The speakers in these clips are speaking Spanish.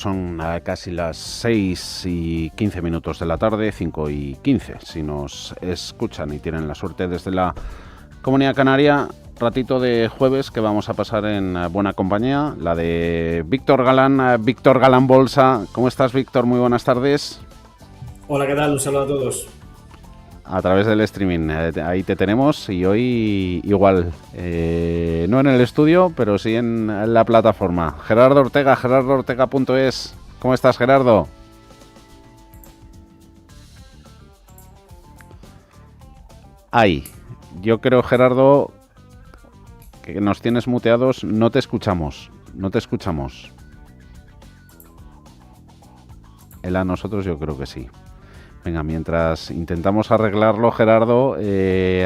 Son casi las 6:15 de la tarde, 5:15, si nos escuchan y tienen la suerte desde la Comunidad Canaria. Ratito de jueves que vamos a pasar en buena compañía, la de Víctor Galán, Víctor Galán Bolsa. ¿Cómo estás, Víctor? Muy buenas tardes. Hola, ¿qué tal? Un saludo a todos. A través del streaming, ahí te tenemos, y hoy igual, no en el estudio, pero sí en la plataforma. Gerardo Ortega, gerardoortega.es. ¿Cómo estás, Gerardo? Ahí. Yo creo, Gerardo, que nos tienes muteados. No te escuchamos. No te escuchamos. Él a nosotros yo creo que sí. Venga, mientras intentamos arreglarlo, Gerardo,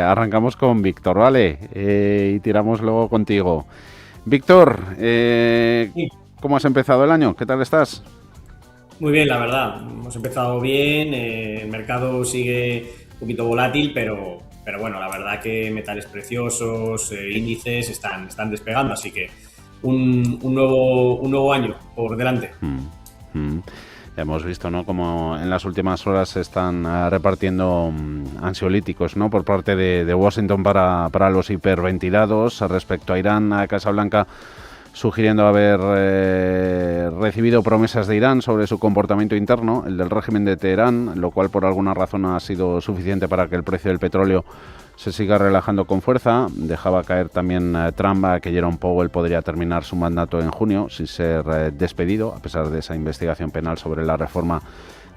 arrancamos con Víctor, ¿vale? Y tiramos luego contigo. Víctor, Sí. ¿cómo has empezado el año? ¿Qué tal estás? Muy bien, la verdad. Hemos empezado bien, el mercado sigue un poquito volátil, pero bueno, la verdad que metales preciosos, índices están despegando, así que un nuevo año por delante. Mm. Ya hemos visto, ¿no?, como en las últimas horas se están repartiendo ansiolíticos, ¿no?, por parte de Washington para los hiperventilados. Respecto a Irán, a Casa Blanca sugiriendo haber recibido promesas de Irán sobre su comportamiento interno, el del régimen de Teherán, lo cual por alguna razón ha sido suficiente para que el precio del petróleo se siga relajando con fuerza. Dejaba caer también Trump que Jerome Powell podría terminar su mandato en junio sin ser despedido, a pesar de esa investigación penal sobre la reforma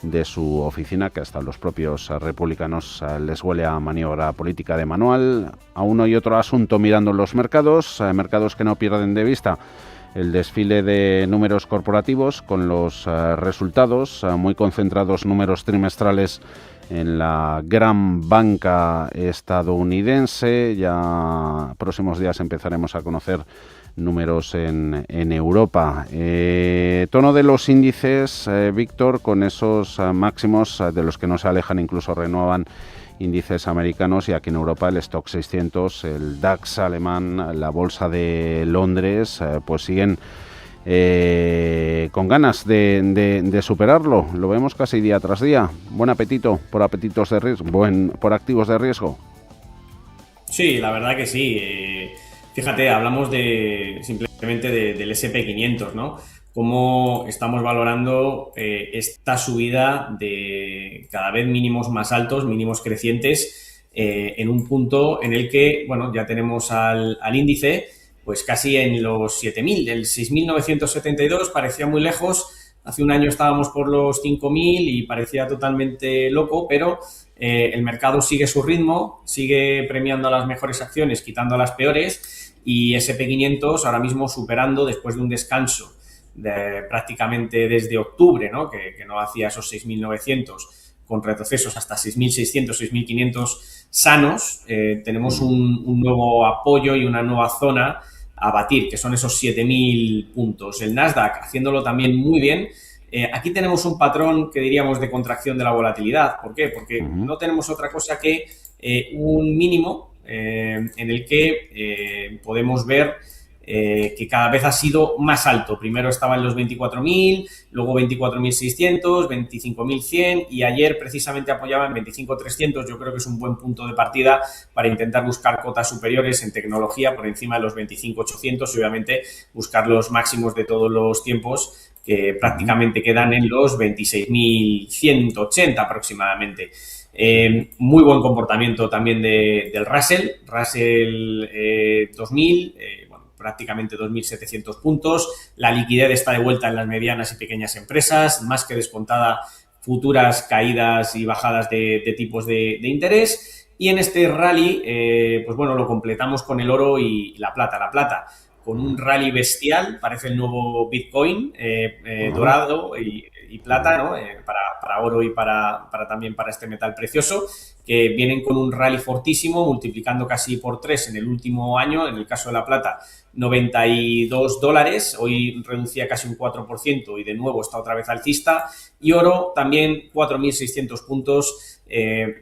de su oficina, que hasta los propios republicanos les huele a maniobra política de manual. A uno y otro asunto mirando los mercados, mercados que no pierden de vista el desfile de números corporativos con los resultados, muy concentrados números trimestrales en la gran banca estadounidense. Ya próximos días empezaremos a conocer números en Europa. Tono de los índices, Víctor, con esos máximos de los que no se alejan, incluso renuevan índices americanos, y aquí en Europa el Stock 600, el DAX alemán, la Bolsa de Londres, pues siguen con ganas de superarlo. Lo vemos casi día tras día. Buen apetito por apetitos de riesgo, por activos de riesgo. Sí, la verdad que sí. Fíjate, hablamos simplemente del S&P 500, ¿no? Cómo estamos valorando esta subida de cada vez mínimos más altos, mínimos crecientes, en un punto en el que, bueno, ya tenemos al índice pues casi en los 7.000. El 6.972 parecía muy lejos. Hace un año estábamos por los 5.000 y parecía totalmente loco, pero el mercado sigue su ritmo, sigue premiando a las mejores acciones, quitando a las peores, y S&P 500 ahora mismo superando, después de un descanso prácticamente desde octubre, ¿no? Que no hacía esos 6.900, con retrocesos hasta 6.600, 6.500 sanos. Tenemos un nuevo apoyo y una nueva zona a batir, que son esos 7.000 puntos. El Nasdaq haciéndolo también muy bien. Aquí tenemos un patrón que diríamos de contracción de la volatilidad. ¿Por qué? Porque no tenemos otra cosa que un mínimo en el que podemos ver que cada vez ha sido más alto. Primero estaba en los 24.000, luego 24.600, 25.100, y ayer precisamente apoyaba en 25.300. Yo creo que es un buen punto de partida para intentar buscar cotas superiores en tecnología por encima de los 25.800 y obviamente buscar los máximos de todos los tiempos, que prácticamente quedan en los 26.180 aproximadamente. Muy buen comportamiento también del Russell 2000, prácticamente 2.700 puntos. La liquidez está de vuelta en las medianas y pequeñas empresas, más que descontada futuras caídas y bajadas de tipos de interés. Y en este rally, pues bueno, lo completamos con el oro y la plata. La plata con un rally bestial, parece el nuevo Bitcoin, dorado y plata, ¿no? Para oro y también para este metal precioso, que vienen con un rally fortísimo, multiplicando casi por 3 en el último año. En el caso de la plata, $92, hoy reducía casi un 4% y de nuevo está otra vez alcista. Y oro también 4.600 puntos.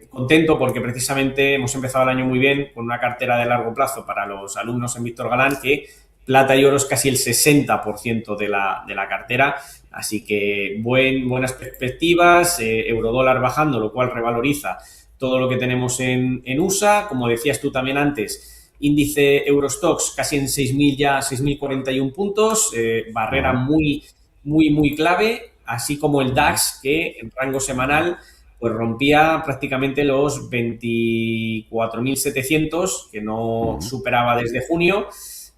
Contento porque precisamente hemos empezado el año muy bien con una cartera de largo plazo para los alumnos en Víctor Galán, que plata y oro es casi el 60% de la cartera. Así que buenas perspectivas, eurodólar bajando, lo cual revaloriza todo lo que tenemos en USA. Como decías tú también antes, índice Eurostoxx casi en 6.000 ya, 6.041 puntos, barrera muy clave, así como el DAX, que en rango semanal pues rompía prácticamente los 24.700, que no superaba desde junio.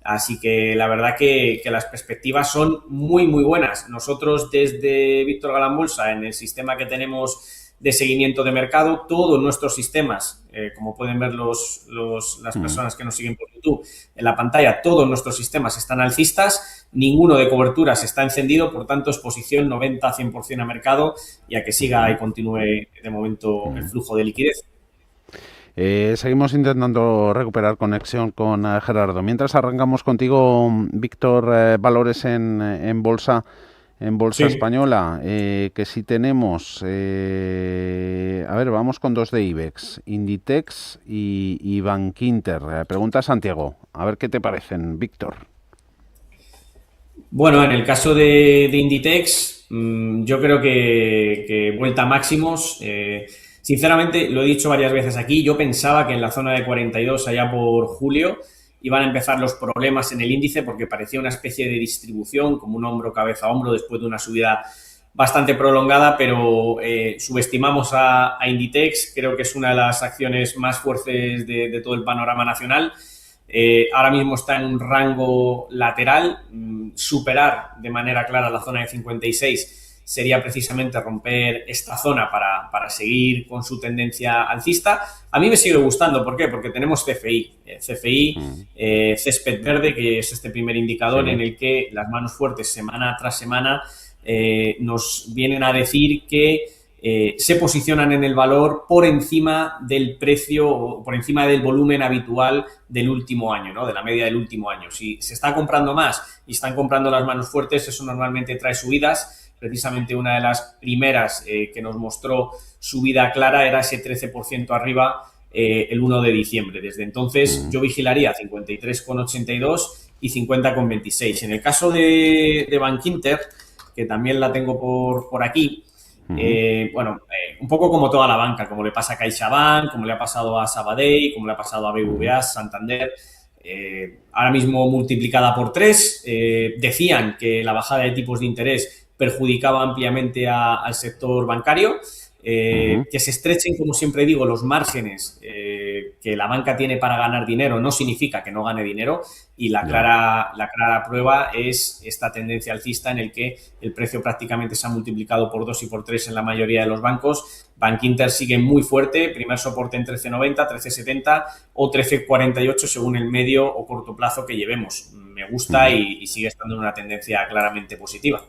Así que la verdad que las perspectivas son muy buenas. Nosotros desde Víctor Galán Bolsa, en el sistema que tenemos de seguimiento de mercado, todos nuestros sistemas, como pueden ver las personas que nos siguen por YouTube en la pantalla, todos nuestros sistemas están alcistas, ninguno de coberturas está encendido, por tanto exposición 90-100% a mercado y a que siga y continúe de momento el flujo de liquidez. Seguimos intentando recuperar conexión con Gerardo. Mientras arrancamos contigo, Víctor, valores en bolsa. En bolsa española, que si tenemos, a ver, vamos con dos de IBEX, Inditex y Bankinter. Pregunta Santiago, a ver qué te parecen, Víctor. Bueno, en el caso de Inditex, yo creo que vuelta a máximos. Sinceramente, lo he dicho varias veces aquí, yo pensaba que en la zona de 42, allá por julio, iban a empezar los problemas en el índice porque parecía una especie de distribución, como un hombro, cabeza, hombro, después de una subida bastante prolongada, pero subestimamos a Inditex. Creo que es una de las acciones más fuertes de todo el panorama nacional. Ahora mismo está en un rango lateral. Superar de manera clara la zona de 56 sería precisamente romper esta zona para seguir con su tendencia alcista. A mí me sigue gustando. ¿Por qué? Porque tenemos CFI. Césped verde, que es este primer indicador en el que las manos fuertes semana tras semana nos vienen a decir que se posicionan en el valor por encima del precio o por encima del volumen habitual del último año, ¿no? De la media del último año. Si se está comprando más y están comprando las manos fuertes, eso normalmente trae subidas. Precisamente una de las primeras que nos mostró subida clara era ese 13% arriba el 1 de diciembre. Desde entonces yo vigilaría 53,82 y 50,26. En el caso de Bankinter, que también la tengo por aquí, un poco como toda la banca, como le pasa a CaixaBank, como le ha pasado a Sabadell, como le ha pasado a BBVA, Santander, ahora mismo multiplicada por 3. Decían que la bajada de tipos de interés perjudicaba ampliamente al sector bancario, que se estrechen, como siempre digo, los márgenes que la banca tiene para ganar dinero no significa que no gane dinero, y la clara prueba es esta tendencia alcista en el que el precio prácticamente se ha multiplicado por 2 y por 3 en la mayoría de los bancos. Bankinter sigue muy fuerte, primer soporte en 13,90, 13,70 o 13,48 según el medio o corto plazo que llevemos. Me gusta y sigue estando en una tendencia claramente positiva.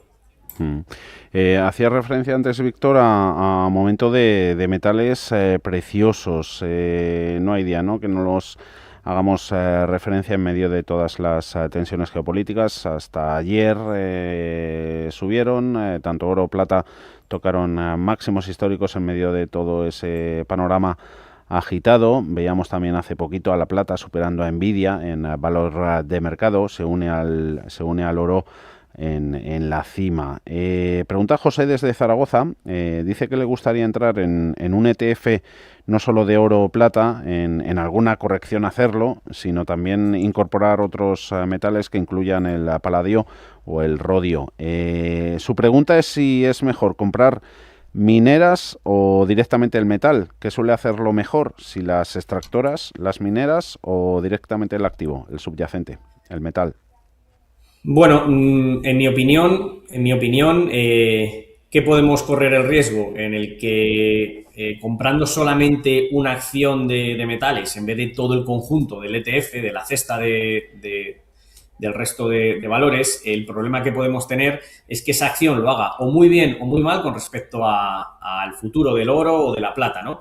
Hacía referencia antes, Víctor, a momento de metales preciosos. No hay día, ¿no?, que no los hagamos referencia en medio de todas las tensiones geopolíticas. Hasta ayer subieron, tanto oro o plata tocaron máximos históricos en medio de todo ese panorama agitado. Veíamos también hace poquito a la plata superando a Nvidia en valor de mercado, se une al oro en la cima. Pregunta José desde Zaragoza, dice que le gustaría entrar en un ETF no solo de oro o plata, en alguna corrección hacerlo, sino también incorporar otros metales que incluyan el paladio o el rodio. Su pregunta es si es mejor comprar mineras o directamente el metal. ¿Qué suele hacerlo mejor? Si las extractoras, las mineras o directamente el activo, el subyacente, el metal. Bueno, en mi opinión, ¿qué podemos correr el riesgo? En el que comprando solamente una acción de metales en vez de todo el conjunto del ETF, de la cesta del resto de valores, el problema que podemos tener es que esa acción lo haga o muy bien o muy mal con respecto al futuro del oro o de la plata, ¿no?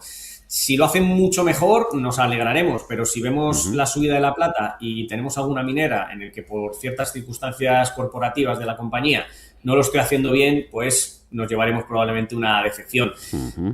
Si lo hacen mucho mejor, nos alegraremos, pero si vemos la subida de la plata y tenemos alguna minera en el que por ciertas circunstancias corporativas de la compañía no lo estoy haciendo bien, pues nos llevaremos probablemente una decepción.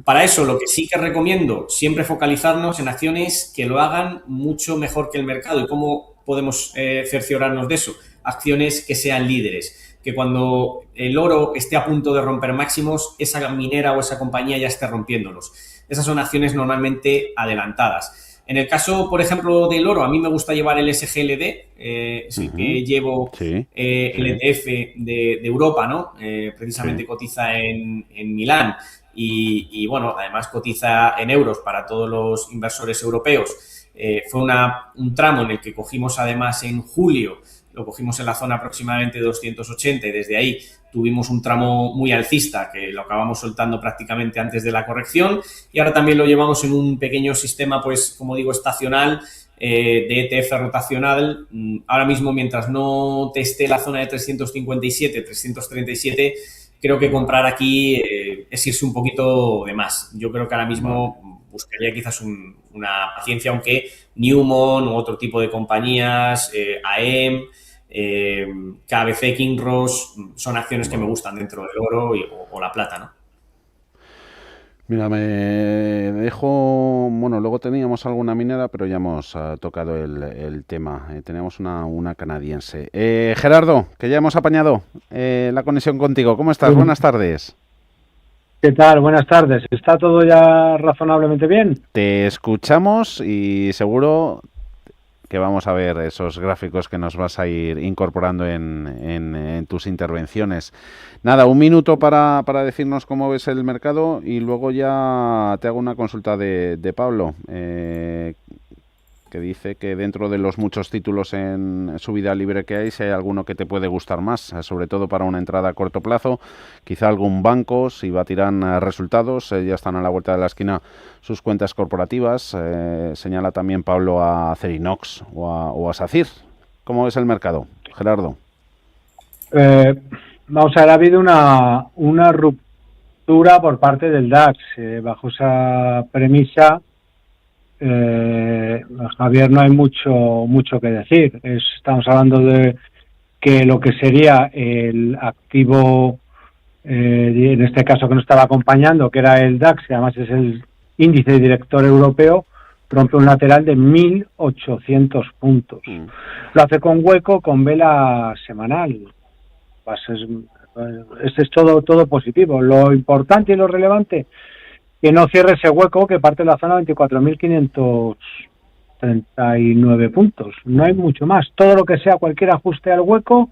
Para eso, lo que sí que recomiendo, siempre focalizarnos en acciones que lo hagan mucho mejor que el mercado. ¿Y cómo podemos cerciorarnos de eso? Acciones que sean líderes. que cuando el oro esté a punto de romper máximos, esa minera o esa compañía ya esté rompiéndolos. Esas son acciones normalmente adelantadas. En el caso, por ejemplo, del oro, a mí me gusta llevar el SGLD, sí que llevo el ETF de Europa, ¿no? Precisamente cotiza en Milán y, bueno, además cotiza en euros para todos los inversores europeos. Fue un tramo en el que cogimos además en julio, lo cogimos en la zona aproximadamente de 280 y desde ahí tuvimos un tramo muy alcista que lo acabamos soltando prácticamente antes de la corrección y ahora también lo llevamos en un pequeño sistema, pues como digo, estacional de ETF rotacional. Ahora mismo, mientras no teste la zona de 357, 337, creo que comprar aquí es irse un poquito de más. Yo creo que ahora mismo buscaría quizás una paciencia, aunque Newmont u otro tipo de compañías, AEM, KBC, Kinross, son acciones que me gustan dentro del oro o la plata, ¿no? Mira, me dejo, bueno, luego teníamos alguna minera, pero ya hemos tocado el tema. Teníamos una canadiense. Gerardo, que ya hemos apañado la conexión contigo. ¿Cómo estás? Buenas tardes. ¿Qué tal? Buenas tardes. ¿Está todo ya razonablemente bien? Te escuchamos y seguro que vamos a ver esos gráficos que nos vas a ir incorporando en tus intervenciones. Nada, un minuto para decirnos cómo ves el mercado y luego ya te hago una consulta de Pablo, que dice que dentro de los muchos títulos en subida libre que hay, si hay alguno que te puede gustar más, sobre todo para una entrada a corto plazo, quizá algún banco, si va a tirar resultados, ya están a la vuelta de la esquina sus cuentas corporativas. Señala también Pablo a Acerinox o a SACIR. ¿Cómo ves el mercado, Gerardo? Vamos a ver, ha habido una ruptura por parte del DAX. Bajo esa premisa, Javier, no hay mucho que decir. Estamos hablando de que lo que sería el activo, en este caso que nos estaba acompañando, que era el DAX, que además es el índice director europeo, rompe un lateral de 1.800 puntos. Lo hace con hueco, con vela semanal. Este es todo positivo. Lo importante y lo relevante, que no cierre ese hueco que parte de la zona 24.539 puntos. No hay mucho más. Todo lo que sea cualquier ajuste al hueco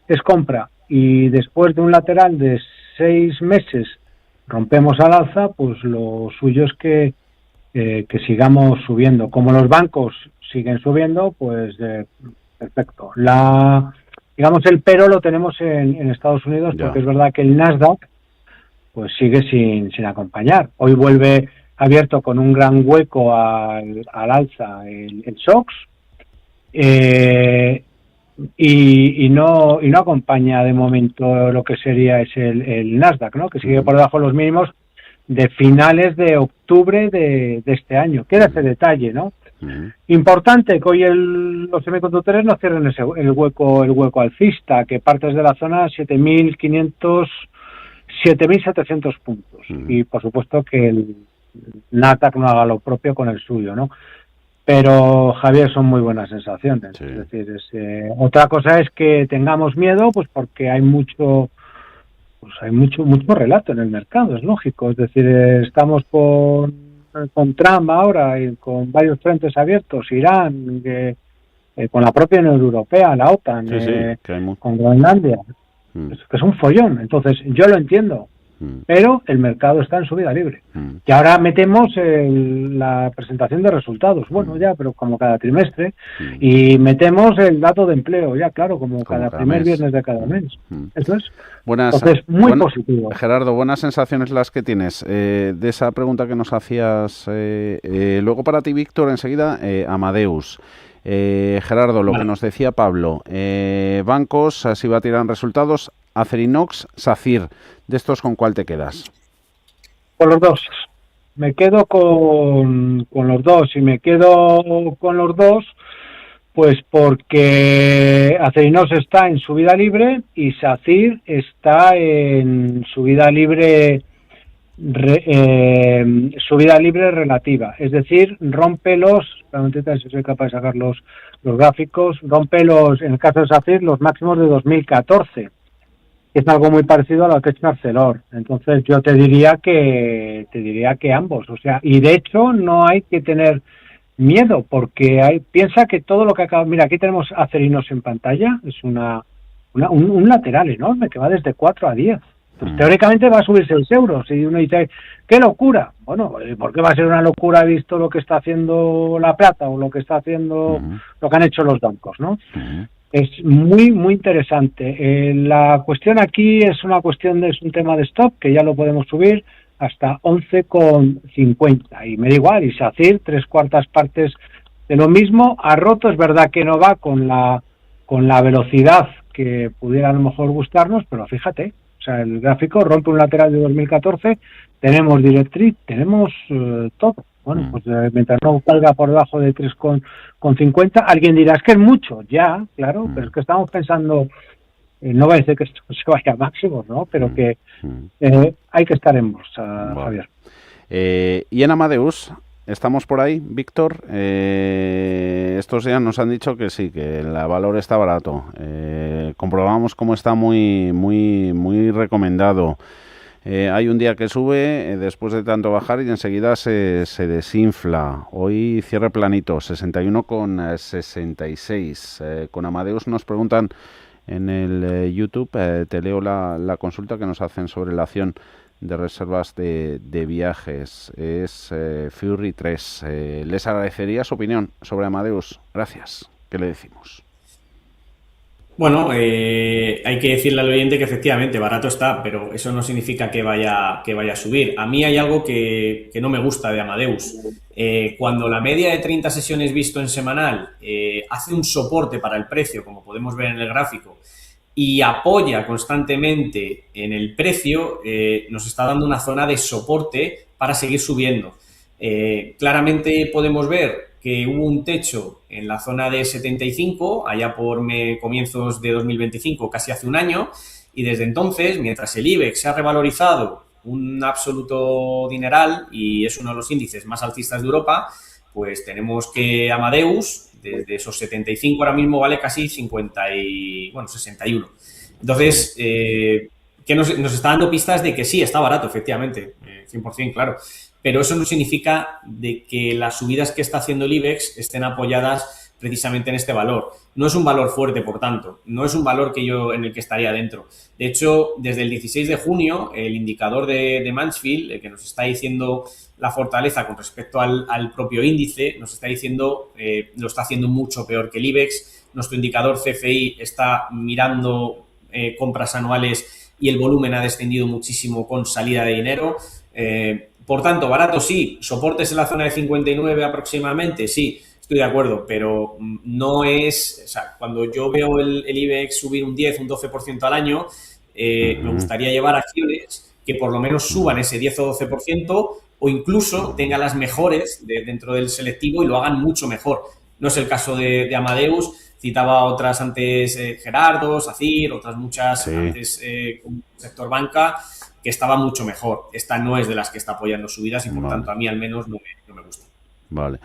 es compra. Y después de un lateral de 6 meses rompemos al alza, pues lo suyo es que sigamos subiendo. Como los bancos siguen subiendo, pues perfecto. Digamos, el pero lo tenemos en Estados Unidos, porque es verdad que el Nasdaq pues sigue sin acompañar. Hoy vuelve abierto con un gran hueco al alza el SOX, y no acompaña de momento lo que sería el Nasdaq, ¿no? Que sigue por debajo de los mínimos de finales de octubre de este año. Queda ese detalle, ¿no? Importante que hoy los semiconductores no cierren el hueco alcista, que parte desde la zona 7.700 puntos. Y por supuesto que el Nasdaq no haga lo propio con el suyo, ¿no? Pero, Javier, son muy buenas sensaciones. Sí. Es decir, otra cosa es que tengamos miedo, pues porque hay mucho relato en el mercado, es lógico. Es decir, estamos con Trump ahora y con varios frentes abiertos, Irán, con la propia Unión Europea, la OTAN, con Groenlandia, que es un follón. Entonces, yo lo entiendo, pero el mercado está en subida libre. Y ahora metemos la presentación de resultados, bueno, ya, pero como cada trimestre, y metemos el dato de empleo, ya, claro, como cada primer viernes de cada mes. Eso es. Entonces, muy positivo. Gerardo, buenas sensaciones las que tienes de esa pregunta que nos hacías. Luego para ti, Víctor, enseguida, Amadeus. Gerardo, lo que nos decía Pablo, bancos, si va a tirar resultados, Acerinox, SACIR. ¿De estos con cuál te quedas? Con los dos. Me quedo con los dos. Y me quedo con los dos, pues porque Acerinox está en subida libre y SACIR está en subida libre relativa. Es decir, rompe si soy capaz de sacar los gráficos, rompe en el caso de SACIR, los máximos de 2014. es algo muy parecido a lo que ha hecho Arcelor. Entonces yo te diría que ambos, o sea, y de hecho no hay que tener miedo, porque piensa que todo lo que acaba, mira, aquí tenemos Acerinos en pantalla, es un lateral enorme que va desde 4 a 10. Pues teóricamente va a subir 6 euros y uno dice, ¡qué locura! Bueno, ¿por qué va a ser una locura visto lo que está haciendo La Plata o lo que está haciendo, lo que han hecho los bancos, ¿no? Es muy, muy interesante. La cuestión aquí es un tema de stop, que ya lo podemos subir hasta 11,50 y me da igual, y SACIR 3/4 partes de lo mismo. Ha roto, es verdad que no va con la velocidad que pudiera a lo mejor gustarnos, pero fíjate, o sea, el gráfico rompe un lateral de 2014, tenemos directriz, tenemos todo. Bueno, pues mientras no salga por debajo de 3,50, alguien dirá, es que es mucho, ya, claro, pero es que estamos pensando, no va a decir que esto se vaya a máximos, ¿no? Pero que hay que estar en bolsa, Javier. Y en Amadeus, ¿estamos por ahí, Víctor? Estos días nos han dicho que sí, que el valor está barato. Comprobamos cómo está muy, muy, muy recomendado. Hay un día que sube después de tanto bajar y enseguida se desinfla. Hoy cierre planito, 61,66. Con Amadeus nos preguntan en el YouTube, te leo la consulta que nos hacen sobre la acción de reservas de viajes. Es Fury 3. Les agradecería su opinión sobre Amadeus. Gracias. ¿Qué le decimos? Bueno, hay que decirle al oyente que efectivamente barato está, pero eso no significa que vaya a subir. A mí hay algo que no me gusta de Amadeus. Cuando la media de 30 sesiones visto en semanal hace un soporte para el precio, como podemos ver en el gráfico, y apoya constantemente en el precio, nos está dando una zona de soporte para seguir subiendo. Claramente podemos ver que hubo un techo en la zona de 75, allá por comienzos de 2025, casi hace un año, y desde entonces, mientras el IBEX se ha revalorizado un absoluto dineral y es uno de los índices más alcistas de Europa, pues tenemos que Amadeus, desde esos 75 ahora mismo vale casi 61. Entonces, que nos está dando pistas de que sí, está barato, efectivamente, 100%, claro. Pero eso no significa de que las subidas que está haciendo el IBEX estén apoyadas precisamente en este valor. No es un valor fuerte, por tanto. No es un valor en el que estaría dentro. De hecho, desde el 16 de junio, el indicador de Mansfield, que nos está diciendo la fortaleza con respecto al propio índice, nos está diciendo, lo está haciendo mucho peor que el IBEX. Nuestro indicador CFI está mirando compras anuales y el volumen ha descendido muchísimo con salida de dinero. Por tanto, barato sí, soportes en la zona de 59 aproximadamente, sí, estoy de acuerdo, pero no es, o sea, cuando yo veo el IBEX subir un 10, un 12% al año, me gustaría llevar acciones que por lo menos suban ese 10 o 12% o incluso tengan las mejores dentro del selectivo y lo hagan mucho mejor. No es el caso de Amadeus, citaba otras antes Gerardo, SACIR, otras muchas antes sector banca, que estaba mucho mejor. Esta no es de las que está apoyando subidas y por tanto a mí al menos no me gusta. Vale.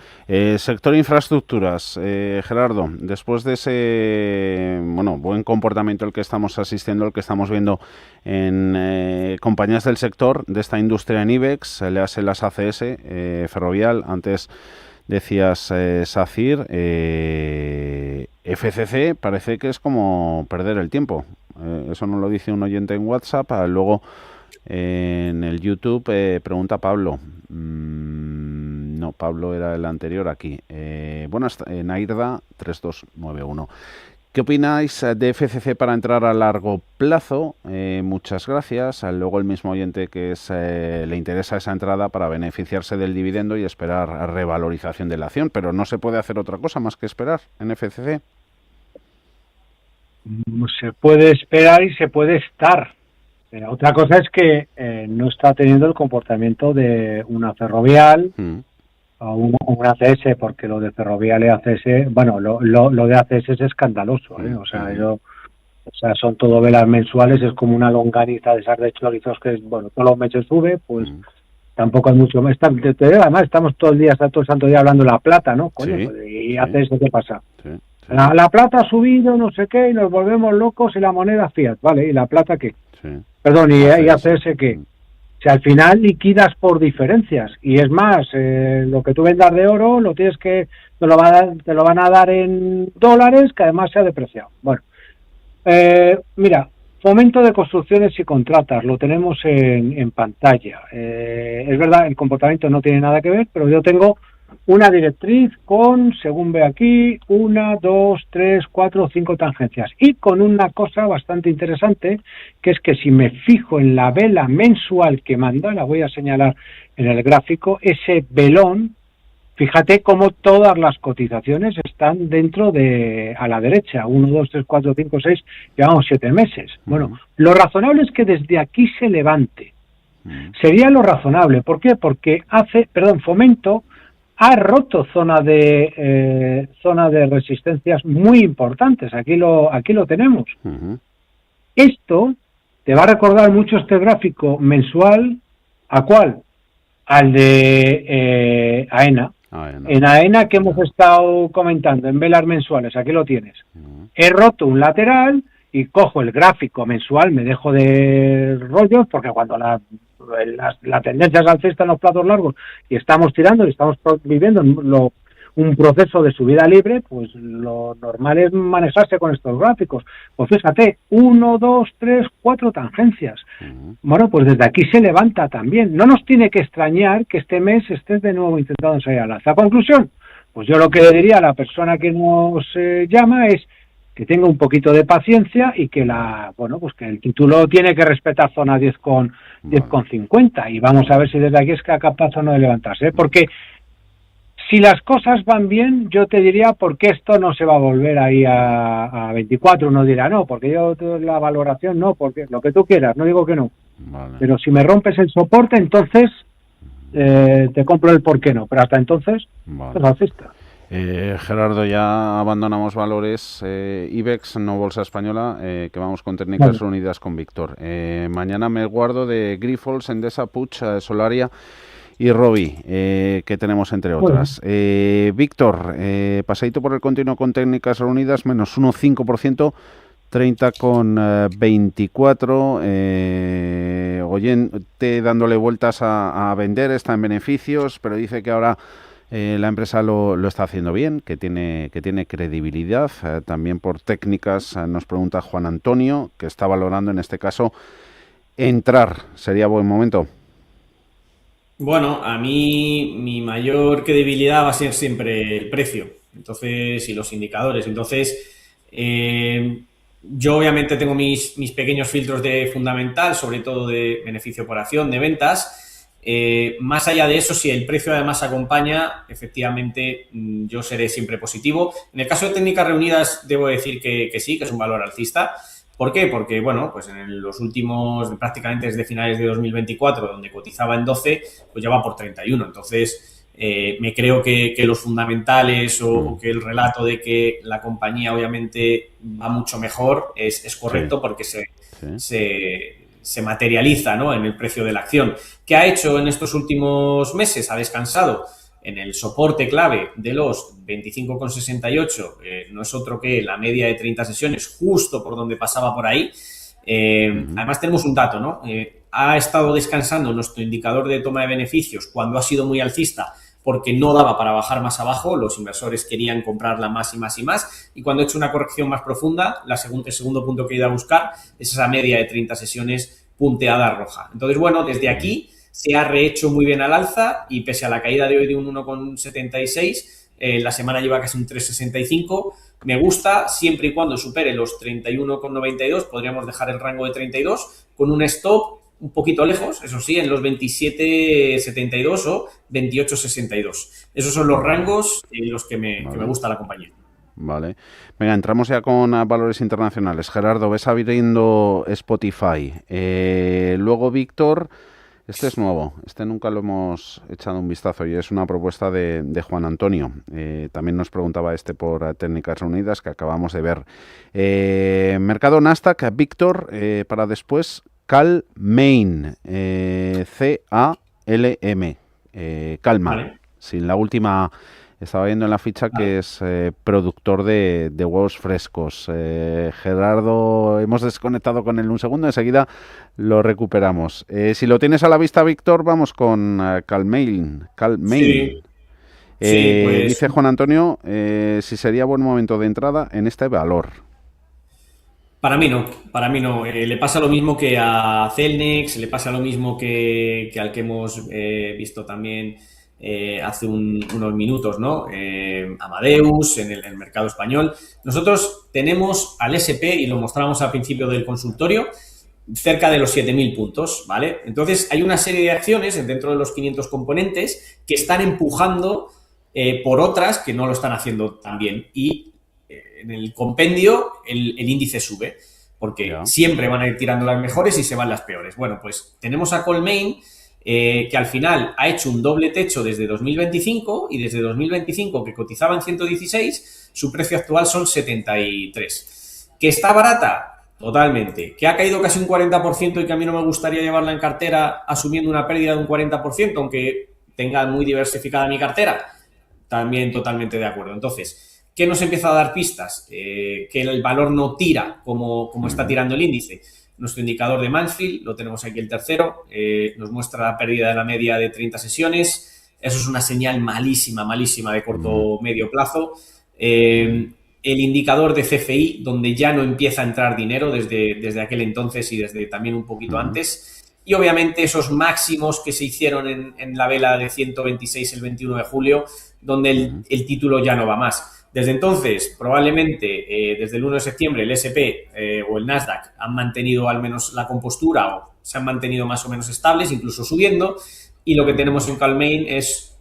Sector infraestructuras, Gerardo, después de ese buen comportamiento al que estamos asistiendo, al que estamos viendo en compañías del sector de esta industria en IBEX, le hace las ACS, Ferrovial, antes decías SACIR, FCC, parece que es como perder el tiempo. Eso nos lo dice un oyente en WhatsApp. Luego en el YouTube pregunta Pablo. No, Pablo era el anterior aquí. En AIRDA 3291. ¿Qué opináis de FCC para entrar a largo plazo? Muchas gracias. Luego el mismo oyente que le interesa esa entrada para beneficiarse del dividendo y esperar a revalorización de la acción, pero no se puede hacer otra cosa más que esperar en FCC. Se puede esperar y se puede estar. Otra cosa es que no está teniendo el comportamiento de una Ferrovial o una ACS, porque lo de Ferrovial y ACS, bueno, lo de ACS es escandaloso, o sea, son todo velas mensuales, es como una longaniza de esas de chorizos que, bueno, todos los meses sube, pues tampoco hay mucho más. Además, estamos todo el santo día hablando de La Plata, ¿no? Coño, sí, y ACS, ¿qué pasa? Sí. La plata ha subido, no sé qué, y nos volvemos locos y la moneda fiat, ¿vale? ¿Y la plata qué? Sí. Perdón, ¿y ACS Sí. qué? Si al final liquidas por diferencias, y es más, lo que tú vendas de oro te lo van a dar en dólares, que además se ha depreciado. Bueno, mira, fomento de construcciones y contratas, lo tenemos en pantalla. Es verdad, el comportamiento no tiene nada que ver, pero yo tengo una directriz con, según ve aquí, 1, 2, 3, 4, 5 tangencias. Y con una cosa bastante interesante, que es que si me fijo en la vela mensual que manda, la voy a señalar en el gráfico, ese velón, fíjate cómo todas las cotizaciones están dentro a la derecha, 1, 2, 3, 4, 5, 6, llevamos 7 meses. Bueno, lo razonable es que desde aquí se levante. Sería lo razonable. ¿Por qué? Porque Fomento ha roto zona de resistencias muy importantes. Aquí lo tenemos. Esto te va a recordar mucho este gráfico mensual. ¿A cuál? Al de AENA. En AENA que hemos estado comentando, en velas mensuales, aquí lo tienes. He roto un lateral y cojo el gráfico mensual, me dejo de rollos, porque cuando la tendencia es alcista en los plazos largos y estamos tirando y estamos viviendo un proceso de subida libre, pues lo normal es manejarse con estos gráficos. Pues fíjate, 1, 2, 3, 4 tangencias. Bueno, pues desde aquí se levanta también. No nos tiene que extrañar que este mes estés de nuevo intentando salir al alza. Conclusión, pues yo lo que le diría a la persona que nos llama es que tenga un poquito de paciencia y que que el título tiene que respetar zona 10,50 y vamos a ver si desde aquí es capaz o no de levantarse, porque si las cosas van bien, yo te diría por qué esto no se va a volver ahí a 24. Uno dirá, no, porque yo la valoración no, porque lo que tú quieras, no digo que no. Vale. Pero si me rompes el soporte, entonces te compro el por qué no. Pero hasta entonces, es alcista. Gerardo, ya abandonamos valores IBEX, no bolsa española, que vamos con técnicas reunidas con Víctor. Mañana me guardo de Grifols, Endesa, Puig, Solaria y Robi, que tenemos entre otras. Víctor, pasadito por el continuo con técnicas reunidas, menos 1,5%, 30,24. Oyente dándole vueltas a vender, está en beneficios, pero dice que ahora la empresa lo está haciendo bien, que tiene credibilidad. También por técnicas nos pregunta Juan Antonio, que está valorando en este caso entrar. ¿Sería buen momento? Bueno, a mí mi mayor credibilidad va a ser siempre el precio, entonces, y los indicadores. Entonces, yo obviamente tengo mis pequeños filtros de fundamental, sobre todo de beneficio por acción, de ventas. Más allá de eso, si el precio además acompaña, efectivamente yo seré siempre positivo. En el caso de técnicas reunidas, debo decir que sí, que es un valor alcista. ¿Por qué? Porque, bueno, pues en los últimos, prácticamente desde finales de 2024, donde cotizaba en 12, pues ya va por 31. Entonces, me creo que los fundamentales o que el relato de que la compañía obviamente va mucho mejor es correcto, porque se materializa, ¿no?, en el precio de la acción. ¿Qué ha hecho en estos últimos meses? Ha descansado en el soporte clave de los 25,68, no es otro que la media de 30 sesiones, justo por donde pasaba por ahí. Además tenemos un dato, ¿no? Ha estado descansando nuestro indicador de toma de beneficios cuando ha sido muy alcista, porque no daba para bajar más abajo, los inversores querían comprarla más y más y más, y cuando ha hecho una corrección más profunda, el segundo punto que he ido a buscar es esa media de 30 sesiones punteada roja. Entonces, bueno, desde aquí se ha rehecho muy bien al alza y pese a la caída de hoy de un 1,76, la semana lleva casi un 3,65. Me gusta siempre y cuando supere los 31,92, podríamos dejar el rango de 32 con un stop un poquito lejos, eso sí, en los 27,72 o 28,62. Esos son los rangos en los que me gusta la compañía. Vale. Venga, entramos ya con valores internacionales. Gerardo, ves abriendo Spotify. Luego, Víctor, este es nuevo. Este nunca lo hemos echado un vistazo y es una propuesta de Juan Antonio. También nos preguntaba por técnicas reunidas que acabamos de ver. Mercado Nasdaq, Víctor, para después Calm, C-A-L-M. Calma, vale. Sin la última Estaba viendo en la ficha que es productor de huevos frescos. Gerardo, hemos desconectado con él un segundo, enseguida lo recuperamos. Si lo tienes a la vista, Víctor, vamos con Calmain. Sí, sí, pues Dice Juan Antonio si sería buen momento de entrada en este valor. para mí no, para mí no. Le pasa lo mismo que a Celnex, le pasa lo mismo que al que hemos visto también hace unos minutos, ¿no? Amadeus en el mercado español. Nosotros tenemos al SP, y lo mostramos al principio del consultorio, cerca de los 7.000 puntos, ¿vale? Entonces hay una serie de acciones dentro de los 500 componentes que están empujando por otras que no lo están haciendo tan bien. Y en el compendio el índice sube, porque siempre van a ir tirando las mejores y se van las peores. Bueno, pues tenemos a Calmain, que al final ha hecho un doble techo desde 2025, y desde 2025, que cotizaba en 116, su precio actual son 73. ¿Que está barata? Totalmente. ¿Que ha caído casi un 40% y que a mí no me gustaría llevarla en cartera asumiendo una pérdida de un 40%, aunque tenga muy diversificada mi cartera? También totalmente de acuerdo. Entonces, ¿qué nos empieza a dar pistas? Que el valor no tira como está tirando el índice. Nuestro indicador de Mansfield, lo tenemos aquí el tercero, nos muestra la pérdida de la media de 30 sesiones. Eso es una señal malísima, malísima de corto medio plazo. El indicador de CFI, donde ya no empieza a entrar dinero desde aquel entonces y desde también un poquito antes. Y obviamente esos máximos que se hicieron en la vela de 126 el 21 de julio, donde el título ya no va más. Desde entonces, probablemente desde el 1 de septiembre, el SP o el Nasdaq han mantenido al menos la compostura, o se han mantenido más o menos estables, incluso subiendo. Y lo que tenemos en Calmain es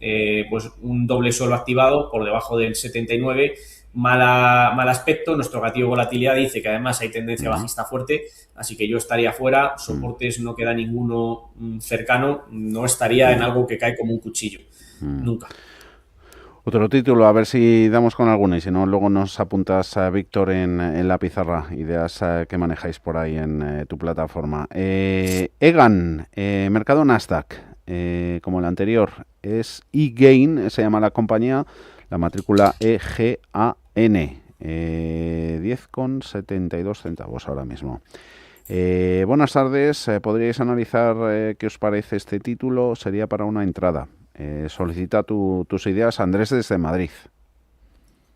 pues un doble suelo activado por debajo del 79. Mal aspecto. Nuestro gatillo de volatilidad dice que además hay tendencia bajista fuerte, así que yo estaría fuera. Soportes no queda ninguno cercano, no estaría en algo que cae como un cuchillo, nunca. Otro título, a ver si damos con alguna, y si no, luego nos apuntas, Víctor, en la pizarra, ideas que manejáis por ahí en tu plataforma. Egan, mercado Nasdaq, como el anterior, es eGain, se llama la compañía, la matrícula EGAN, 10,72 centavos ahora mismo. Buenas tardes, ¿podríais analizar qué os parece este título? Sería para una entrada. Solicita tus ideas, Andrés, desde Madrid.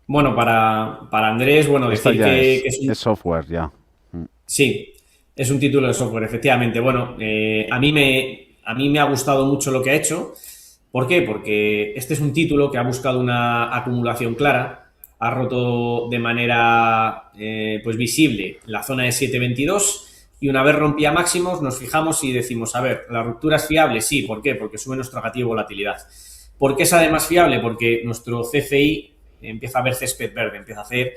Bueno, para Andrés, bueno, decir que es software ya. Sí, es un título de software, efectivamente. Bueno, a mí me ha gustado mucho lo que ha hecho. ¿Por qué? Porque este es un título que ha buscado una acumulación clara, ha roto de manera pues visible la zona de 7.22, y una vez rompía máximos nos fijamos y decimos, a ver, la ruptura es fiable, sí, ¿por qué? Porque sube nuestro gatillo de volatilidad. ¿Por qué es además fiable? Porque nuestro CFI empieza a ver césped verde, empieza a hacer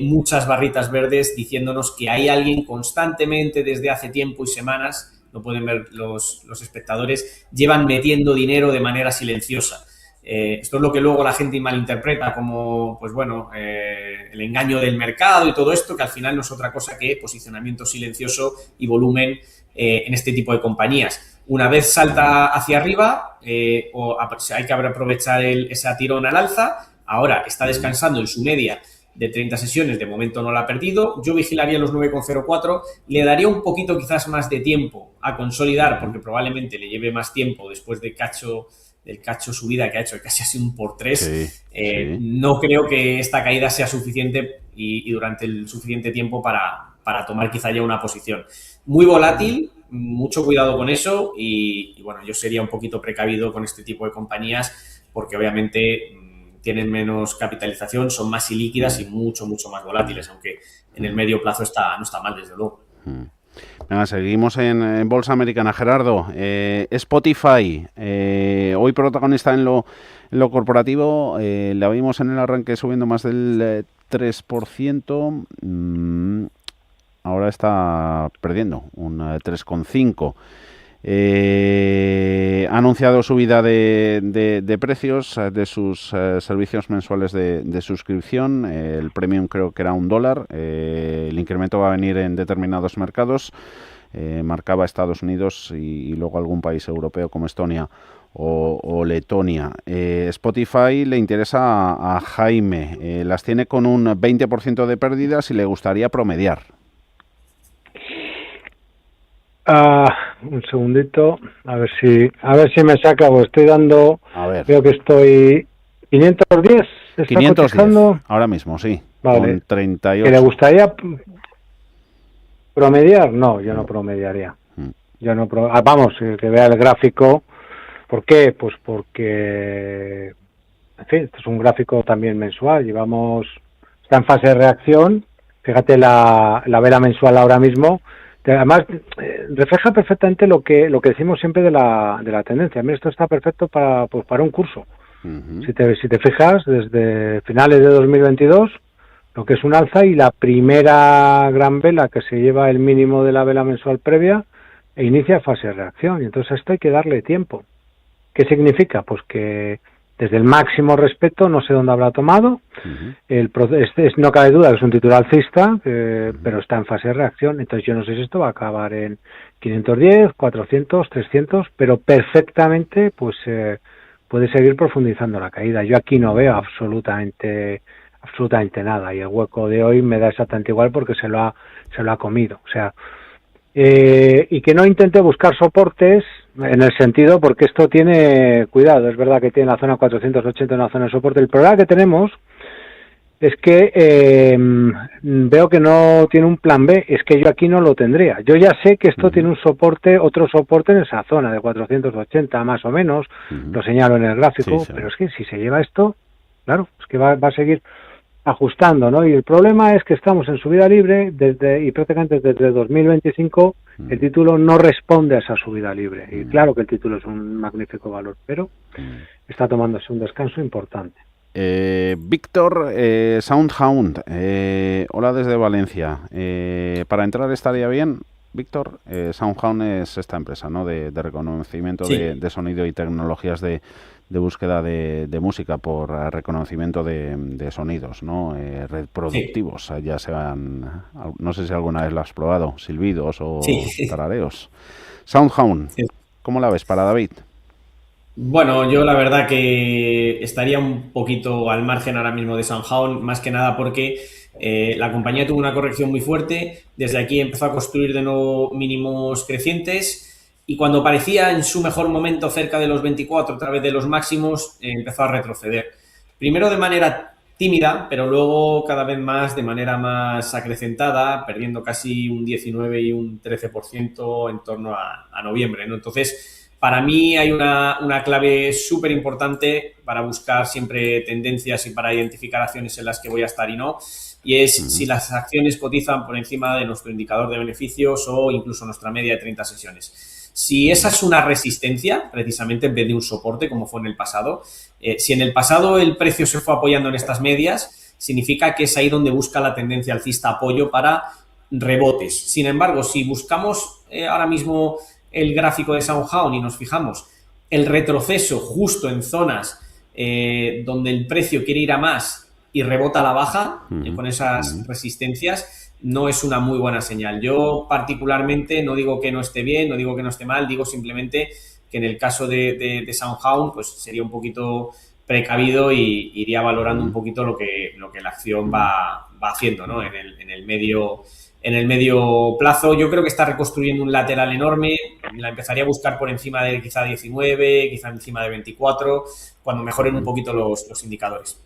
muchas barritas verdes diciéndonos que hay alguien constantemente desde hace tiempo y semanas, lo pueden ver los espectadores, llevan metiendo dinero de manera silenciosa. Esto es lo que luego la gente malinterpreta como, pues bueno, el engaño del mercado y todo esto, que al final no es otra cosa que posicionamiento silencioso y volumen en este tipo de compañías. Una vez salta hacia arriba, hay que aprovechar ese tirón al alza. Ahora está descansando en su media de 30 sesiones, de momento no la ha perdido. Yo vigilaría los 9,04, le daría un poquito quizás más de tiempo a consolidar, porque probablemente le lleve más tiempo después del cacho subida que ha hecho, que casi ha sido un por 3. Sí. No creo que esta caída sea suficiente y durante el suficiente tiempo para tomar quizá ya una posición. Muy volátil, mucho cuidado con eso, y bueno, yo sería un poquito precavido con este tipo de compañías, porque obviamente tienen menos capitalización, son más ilíquidas y mucho, mucho más volátiles, aunque en el medio plazo no está mal, desde luego. Venga, seguimos en Bolsa Americana. Gerardo, Spotify, hoy protagonista en lo corporativo, la vimos en el arranque subiendo más del 3%, ahora está perdiendo un 3,5%. Ha anunciado subida de precios de sus servicios mensuales de suscripción. El premium creo que era $1. El incremento va a venir en determinados mercados. marcaba Estados Unidos y luego algún país europeo como Estonia o Letonia. Spotify le interesa a Jaime, las tiene con un 20% de pérdidas y le gustaría promediar. Un segundito, a ver si me saca, pues estoy dando, veo que estoy 510, está 510, cotizando ahora mismo, sí, vale. Con 38. ¿Que le gustaría promediar? No, yo no promediaría. Yo no vamos, que vea el gráfico. ¿Por qué? Pues porque, en fin, esto es un gráfico también mensual, está en fase de reacción, fíjate la vela mensual ahora mismo. Además, refleja perfectamente lo que decimos siempre de la tendencia. Mira, esto está perfecto para un curso. Uh-huh. Si te fijas, desde finales de 2022, lo que es un alza y la primera gran vela que se lleva el mínimo de la vela mensual previa e inicia fase de reacción. Y entonces a esto hay que darle tiempo. ¿Qué significa? Pues que desde el máximo respeto, no sé dónde habrá tomado, no cabe duda que es un título alcista, pero está en fase de reacción, entonces yo no sé si esto va a acabar en 510, 400, 300, pero perfectamente pues puede seguir profundizando la caída. Yo aquí no veo absolutamente nada y el hueco de hoy me da exactamente igual porque se lo ha comido. O sea, y que no intente buscar soportes en el sentido, porque esto tiene cuidado, es verdad que tiene la zona 480 una zona de soporte. El problema que tenemos es que veo que no tiene un plan B, es que yo aquí no lo tendría. Yo ya sé que esto tiene otro soporte en esa zona de 480 más o menos, lo señalo en el gráfico, sí. Pero es que si se lleva esto, claro, es que va a seguir ajustando, ¿no? Y el problema es que estamos en subida libre y prácticamente desde 2025 el título no responde a esa subida libre. Y claro que el título es un magnífico valor, pero está tomándose un descanso importante. Víctor, Soundhound, hola desde Valencia. Para entrar estaría bien, Víctor. Soundhound es esta empresa, ¿no? De reconocimiento sí. de sonido y tecnologías de búsqueda de música por reconocimiento de sonidos, ¿no? Reproductivos, sí. Ya sean, no sé si alguna vez lo has probado, silbidos o sí. tarareos. Soundhound, sí. ¿Cómo la ves para David? Bueno, yo la verdad que estaría un poquito al margen ahora mismo de Soundhound, más que nada porque la compañía tuvo una corrección muy fuerte, desde aquí empezó a construir de nuevo mínimos crecientes y cuando parecía en su mejor momento cerca de los 24, otra vez de los máximos, empezó a retroceder. Primero de manera tímida, pero luego cada vez más de manera más acrecentada, perdiendo casi un 19 y un 13% en torno a noviembre, ¿no? Entonces, para mí hay una clave súper importante para buscar siempre tendencias y para identificar acciones en las que voy a estar y no, y es si las acciones cotizan por encima de nuestro indicador de beneficios o incluso nuestra media de 30 sesiones. Si esa es una resistencia, precisamente en vez de un soporte, como fue en el pasado, si en el pasado el precio se fue apoyando en estas medias, significa que es ahí donde busca la tendencia alcista apoyo para rebotes. Sin embargo, si buscamos ahora mismo el gráfico de Soundhound y nos fijamos el retroceso justo en zonas donde el precio quiere ir a más y rebota a la baja con esas resistencias, no es una muy buena señal. Yo particularmente no digo que no esté bien, no digo que no esté mal, digo simplemente que en el caso de Soundhound pues sería un poquito precavido y iría valorando un poquito lo que la acción va haciendo, ¿no? En el medio plazo. Yo creo que está reconstruyendo un lateral enorme, la empezaría a buscar por encima de quizá 19, quizá encima de 24, cuando mejoren un poquito los indicadores.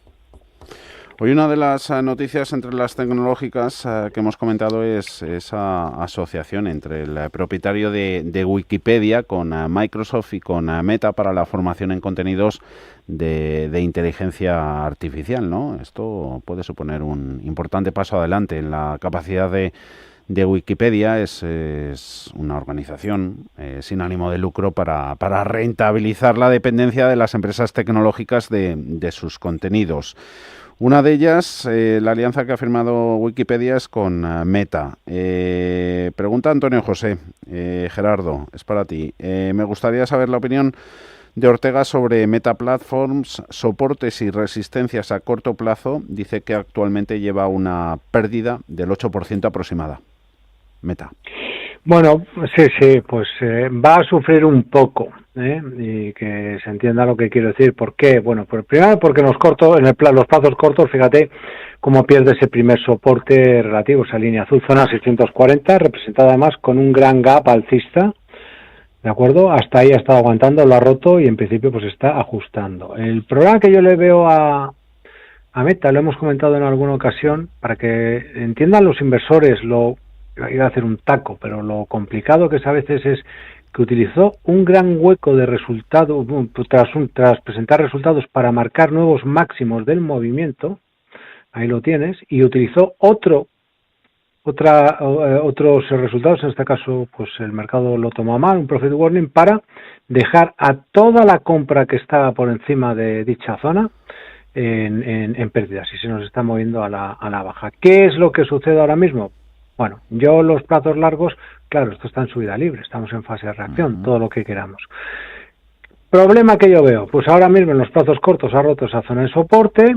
Hoy una de las noticias entre las tecnológicas que hemos comentado es esa asociación entre el propietario de Wikipedia con Microsoft y con Meta para la formación en contenidos de inteligencia artificial, ¿no? Esto puede suponer un importante paso adelante en la capacidad de Wikipedia. Es una organización sin ánimo de lucro para rentabilizar la dependencia de las empresas tecnológicas de sus contenidos. Una de ellas, la alianza que ha firmado Wikipedia es con Meta. Pregunta Antonio José. Gerardo, es para ti. Me gustaría saber la opinión de Ortega sobre Meta Platforms, soportes y resistencias a corto plazo. Dice que actualmente lleva una pérdida del 8% aproximada. Meta. Bueno, sí, pues va a sufrir un poco, y que se entienda lo que quiero decir. ¿Por qué? Bueno, pues primero porque en los cortos, los plazos cortos, fíjate cómo pierde ese primer soporte relativo, esa línea azul, zona 640, representada además con un gran gap alcista, ¿de acuerdo? Hasta ahí ha estado aguantando, lo ha roto y en principio pues está ajustando. El problema que yo le veo a Meta, lo hemos comentado en alguna ocasión, para que entiendan los inversores iba a hacer un taco, pero lo complicado que es a veces es que utilizó un gran hueco de resultado tras presentar resultados para marcar nuevos máximos del movimiento, ahí lo tienes, y utilizó otros resultados, en este caso pues el mercado lo tomó mal, un profit warning, para dejar a toda la compra que estaba por encima de dicha zona en pérdidas, y se nos está moviendo a la baja. ¿Qué es lo que sucede ahora mismo? Bueno, yo los plazos largos, claro, esto está en subida libre, estamos en fase de reacción, todo lo que queramos. Problema que yo veo, pues ahora mismo en los plazos cortos ha roto esa zona de soporte,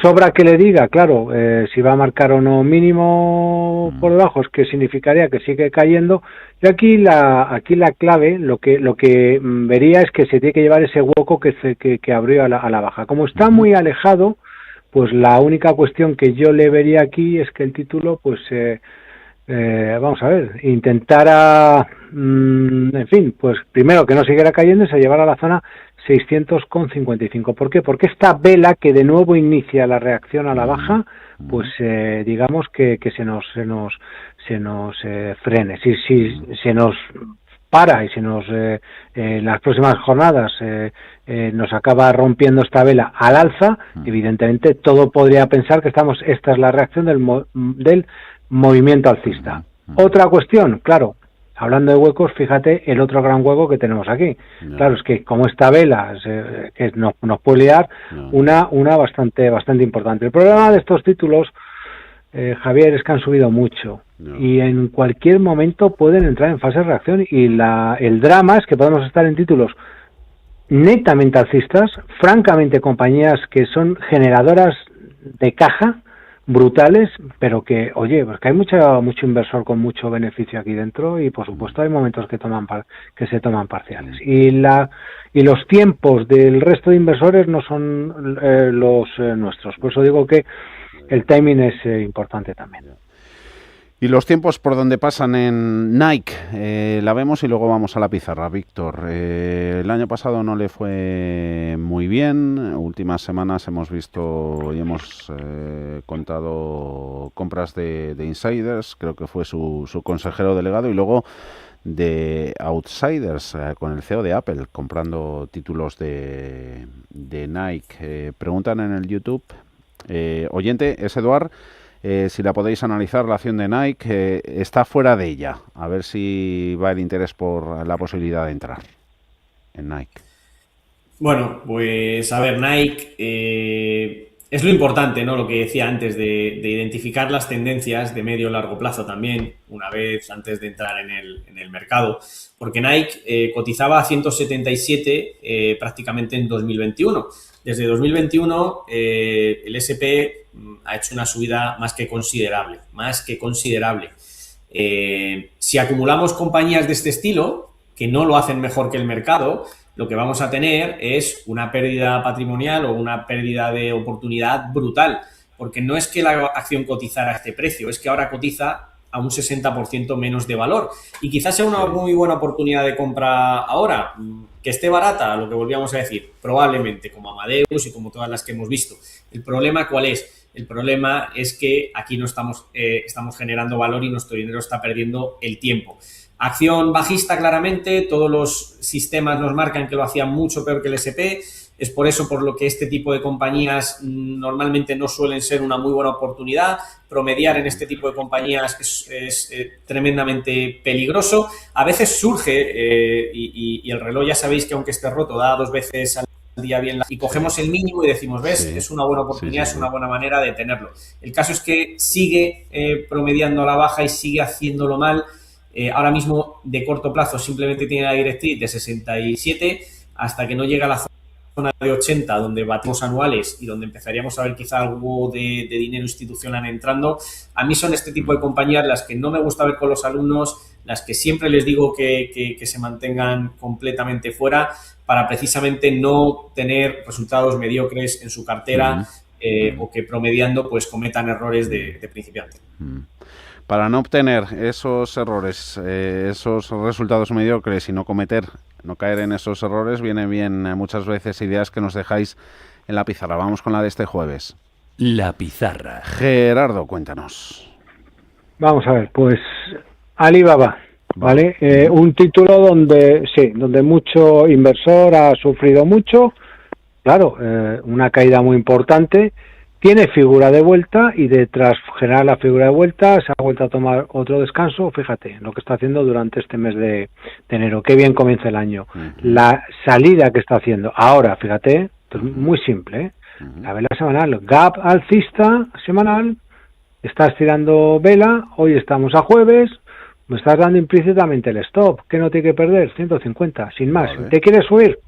sobra que le diga, claro, si va a marcar o no mínimo por debajo, es que significaría que sigue cayendo. Y aquí la clave, lo que vería es que se tiene que llevar ese hueco que abrió a la baja. Como está muy alejado, pues la única cuestión que yo le vería aquí es que el título, pues vamos a ver, intentara, en fin, pues primero que no siguiera cayendo y se llevara a la zona 600,55. ¿Por qué? Porque esta vela que de nuevo inicia la reacción a la baja, pues digamos que se nos frene. Si se nos para y si en las próximas jornadas nos acaba rompiendo esta vela al alza, evidentemente todo podría pensar que esta es la reacción del movimiento alcista. Otra cuestión, claro, hablando de huecos, fíjate el otro gran hueco que tenemos aquí. Claro, es que como esta vela que nos puede liar, una bastante importante. El problema de estos títulos, Javier, es que han subido mucho y en cualquier momento pueden entrar en fase de reacción, y el drama es que podemos estar en títulos netamente alcistas, francamente compañías que son generadoras de caja brutales, pero que, oye, pues que hay mucho inversor con mucho beneficio aquí dentro, y por supuesto hay momentos que se toman parciales, y los tiempos del resto de inversores no son los nuestros. Por eso digo que el timing es importante también. Y los tiempos por donde pasan en Nike, la vemos y luego vamos a la pizarra, Víctor. El año pasado no le fue muy bien. Últimas semanas hemos visto y hemos contado compras de insiders, creo que fue su consejero delegado, y luego de outsiders, con el CEO de Apple comprando títulos de Nike. Preguntan en el YouTube, oyente, es Eduard, si la podéis analizar, la acción de Nike está fuera de ella. A ver si va el interés por la posibilidad de entrar en Nike. Bueno, pues a ver, Nike es lo importante, ¿no? Lo que decía antes de identificar las tendencias de medio o largo plazo también, una vez antes de entrar en el mercado. Porque Nike cotizaba a 177 prácticamente en 2021. Desde 2021 el S&P ha hecho una subida más que considerable, si acumulamos compañías de este estilo, que no lo hacen mejor que el mercado, lo que vamos a tener es una pérdida patrimonial o una pérdida de oportunidad brutal, porque no es que la acción cotizara a este precio, es que ahora cotiza a un 60% menos de valor, y quizás sea una muy buena oportunidad de compra ahora. Que esté barata, lo que volvíamos a decir, probablemente, como Amadeus y como todas las que hemos visto. ¿El problema cuál es? El problema es que aquí no estamos generando valor y nuestro dinero está perdiendo el tiempo. Acción bajista, claramente, todos los sistemas nos marcan que lo hacían mucho peor que el S&P. Es por eso por lo que este tipo de compañías normalmente no suelen ser una muy buena oportunidad. Promediar en este tipo de compañías es tremendamente peligroso. A veces surge, y el reloj ya sabéis que aunque esté roto, da 2 veces al día bien, y cogemos el mínimo y decimos, ¿ves? Sí. Es una buena oportunidad, sí. Es una buena manera de tenerlo. El caso es que sigue promediando a la baja y sigue haciéndolo mal. Ahora mismo, de corto plazo, simplemente tiene la directriz de 67 hasta que no llega a la zona de 80, donde batimos anuales y donde empezaríamos a ver quizá algo de dinero institucional entrando. A mí son este tipo de compañías las que no me gusta ver con los alumnos. las que siempre les digo que se mantengan completamente fuera para precisamente no tener resultados mediocres en su cartera o que promediando pues cometan errores de principiante. Para no obtener esos errores, esos resultados mediocres y no caer en esos errores, vienen bien muchas veces ideas que nos dejáis en la pizarra. Vamos con la de este jueves. La pizarra. Gerardo, cuéntanos. Vamos a ver, pues Alibaba, ¿vale? Un título donde mucho inversor ha sufrido mucho, claro, una caída muy importante. Tiene figura de vuelta y tras generar la figura de vuelta se ha vuelto a tomar otro descanso. Fíjate lo que está haciendo durante este mes de enero. Qué bien comienza el año. La salida que está haciendo ahora, fíjate, es muy simple, La vela semanal, gap alcista semanal, estás tirando vela, hoy estamos a jueves, me estás dando implícitamente el stop. ¿Qué no tiene que perder? 150, sin más. Vale. ¿Te quieres subir?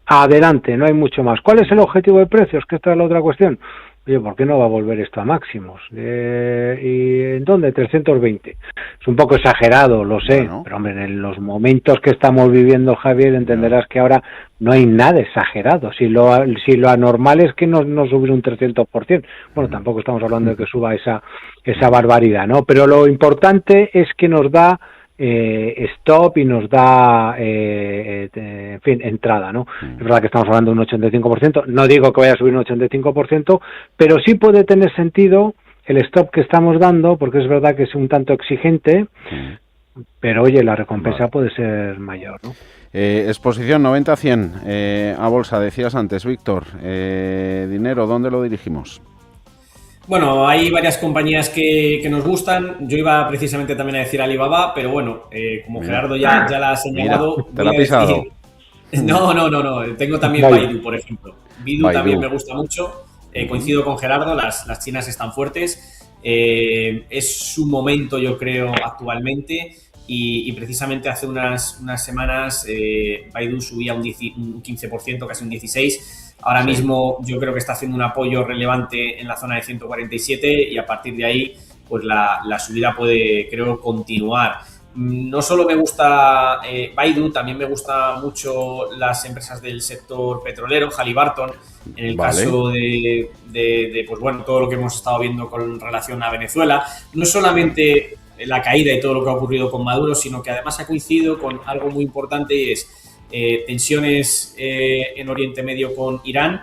Adelante, no hay mucho más. ¿Cuál es el objetivo de precios? Que esta es la otra cuestión. Oye, ¿por qué no va a volver esto a máximos? ¿Y en dónde? 320. Es un poco exagerado, lo sé, pero hombre, en los momentos que estamos viviendo, Javier, entenderás que ahora no hay nada exagerado. Si lo anormal es que no subir un 300%. Bueno, tampoco estamos hablando de que suba esa barbaridad, ¿no? Pero lo importante es que nos da stop y nos da en fin, entrada, ¿no? Es verdad que estamos hablando de un 85%, no digo que vaya a subir un 85%, pero sí puede tener sentido el stop que estamos dando, porque es verdad que es un tanto exigente, pero oye, la recompensa puede ser mayor, ¿no? Exposición 90-100 a bolsa, decías antes, Víctor. Dinero, ¿dónde lo dirigimos? Bueno, hay varias compañías que nos gustan. Yo iba precisamente también a decir Alibaba, pero bueno, como Gerardo ya la ha señalado... Te la ha pisado. No. Tengo también Baidu, por ejemplo. Baidu también me gusta mucho. Coincido con Gerardo, las chinas están fuertes. Es su momento, yo creo, actualmente. Y precisamente hace unas semanas Baidu subía un 15%, casi un 16%. Ahora mismo yo creo que está haciendo un apoyo relevante en la zona de 147 y a partir de ahí pues la subida puede, creo, continuar. No solo me gusta Baidu, también me gusta mucho las empresas del sector petrolero, Halliburton, en el caso de pues bueno, todo lo que hemos estado viendo con relación a Venezuela. No solamente la caída y todo lo que ha ocurrido con Maduro, sino que además ha coincidido con algo muy importante y es tensiones en Oriente Medio con Irán.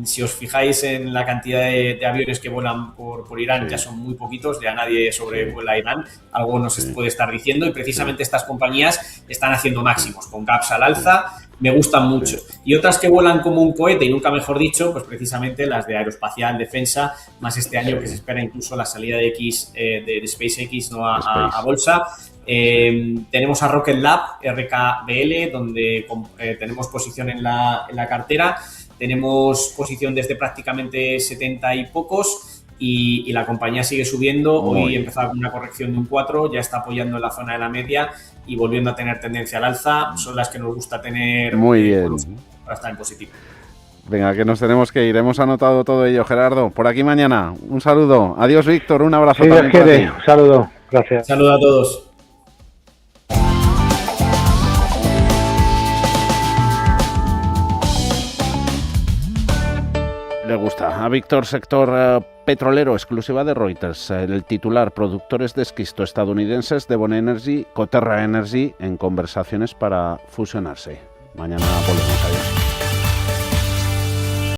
Si os fijáis en la cantidad de aviones que vuelan por Irán, ya son muy poquitos, ya nadie sobrevuela Irán, algo nos puede estar diciendo, y precisamente estas compañías están haciendo máximos, con gaps al alza, me gustan mucho. Y otras que vuelan como un cohete, y nunca mejor dicho, pues precisamente las de aeroespacial, defensa, más este año que se espera incluso la salida de SpaceX, ¿no? a bolsa. Tenemos a Rocket Lab, RKBL, donde tenemos posición en la cartera. Tenemos posición desde prácticamente 70 y pocos y la compañía sigue subiendo. Hoy empezaba con una corrección de un 4, ya está apoyando en la zona de la media y volviendo a tener tendencia al alza. Son las que nos gusta tener. Muy bien. Para estar en positivo. Venga, que nos tenemos que ir. Hemos anotado todo ello, Gerardo. Por aquí mañana. Un saludo. Adiós, Víctor. Un abrazo. Sí, también para ti. Un saludo. Gracias. Saludo a todos. Le gusta a Víctor, sector petrolero, exclusiva de Reuters. El titular: productores de esquisto estadounidenses, Devon Energy, Coterra Energy, en conversaciones para fusionarse. Mañana volvemos. Adiós.